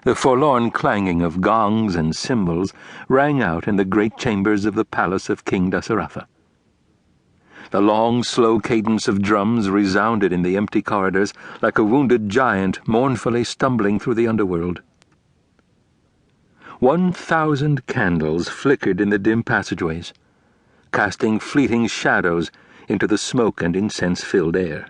The forlorn clanging of gongs and cymbals rang out in the great chambers of the palace of King Dasaratha. The long, slow cadence of drums resounded in the empty corridors like a wounded giant mournfully stumbling through the underworld. 1,000 candles flickered in the dim passageways, casting fleeting shadows into the smoke and incense-filled air.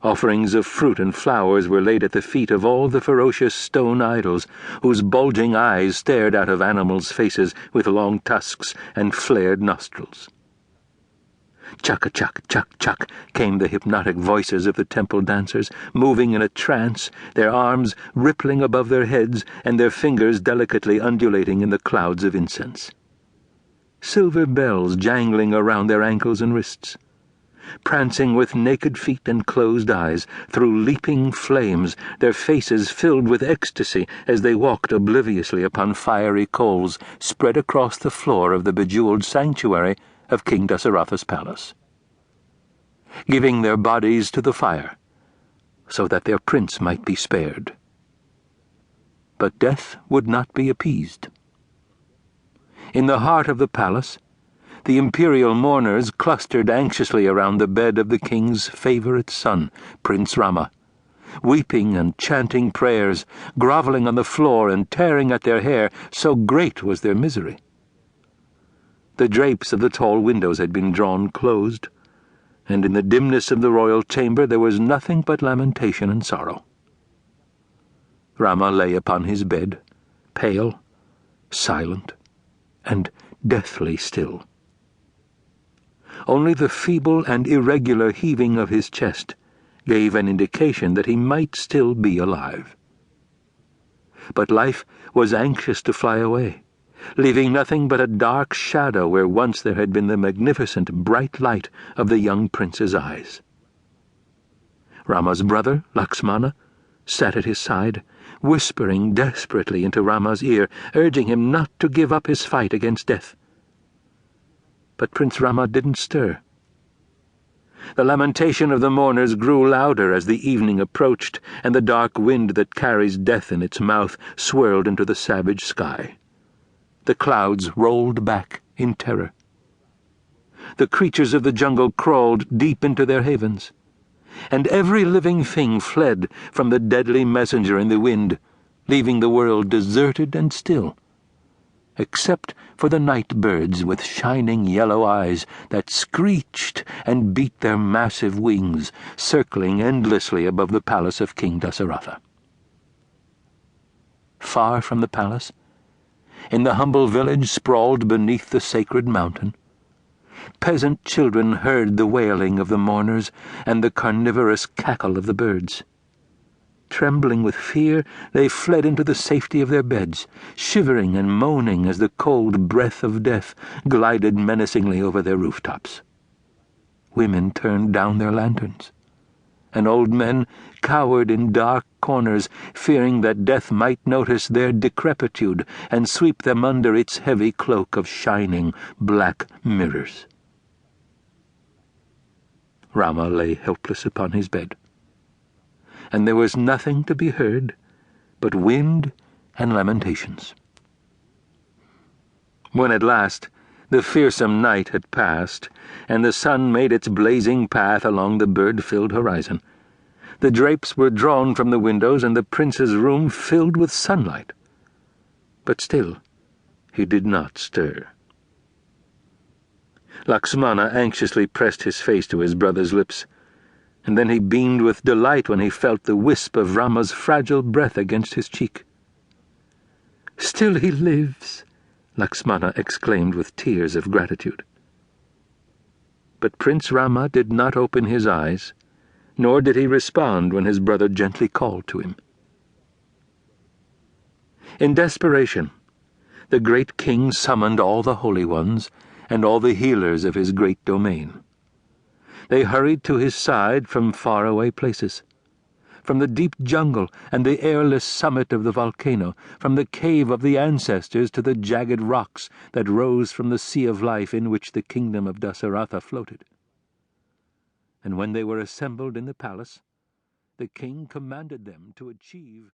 Offerings of fruit and flowers were laid at the feet of all the ferocious stone idols, whose bulging eyes stared out of animals' faces with long tusks and flared nostrils. Chuck-a-chuck, chuck-chuck came the hypnotic voices of the temple dancers, moving in a trance, their arms rippling above their heads and their fingers delicately undulating in the clouds of incense. Silver bells jangling around their ankles and wrists. Prancing with naked feet and closed eyes through leaping flames, their faces filled with ecstasy as they walked obliviously upon fiery coals spread across the floor of the bejeweled sanctuary of King Dasaratha's palace, giving their bodies to the fire so that their prince might be spared. But death would not be appeased. In the heart of the palace, the imperial mourners clustered anxiously around the bed of the king's favorite son, Prince Rama, weeping and chanting prayers, groveling on the floor and tearing at their hair, so great was their misery. The drapes of the tall windows had been drawn closed, and in the dimness of the royal chamber there was nothing but lamentation and sorrow. Rama lay upon his bed, pale, silent, and deathly still. Only the feeble and irregular heaving of his chest gave an indication that he might still be alive. But life was anxious to fly away, leaving nothing but a dark shadow where once there had been the magnificent bright light of the young prince's eyes. Rama's brother, Lakshmana, sat at his side, whispering desperately into Rama's ear, urging him not to give up his fight against death. But Prince Rama didn't stir. The lamentation of the mourners grew louder as the evening approached, and the dark wind that carries death in its mouth swirled into the savage sky. The clouds rolled back in terror. The creatures of the jungle crawled deep into their havens, and every living thing fled from the deadly messenger in the wind, leaving the world deserted and still, except for the night birds with shining yellow eyes that screeched and beat their massive wings, circling endlessly above the palace of King Dasaratha. Far from the palace, in the humble village sprawled beneath the sacred mountain, peasant children heard the wailing of the mourners and the carnivorous cackle of the birds. Trembling with fear, they fled into the safety of their beds, shivering and moaning as the cold breath of death glided menacingly over their rooftops. Women turned down their lanterns, and old men cowered in dark corners, fearing that death might notice their decrepitude and sweep them under its heavy cloak of shining black mirrors. Rama lay helpless upon his bed, and there was nothing to be heard but wind and lamentations. When at last the fearsome night had passed, and the sun made its blazing path along the bird-filled horizon, the drapes were drawn from the windows and the prince's room filled with sunlight. But still he did not stir. Lakshmana anxiously pressed his face to his brother's lips, and then he beamed with delight when he felt the wisp of Rama's fragile breath against his cheek. "Still he lives," Lakshmana exclaimed with tears of gratitude. But Prince Rama did not open his eyes, nor did he respond when his brother gently called to him. In desperation, the great king summoned all the holy ones and all the healers of his great domain. They hurried to his side from faraway places, from the deep jungle and the airless summit of the volcano, from the cave of the ancestors to the jagged rocks that rose from the sea of life in which the kingdom of Dasaratha floated. And when they were assembled in the palace, the king commanded them to achieve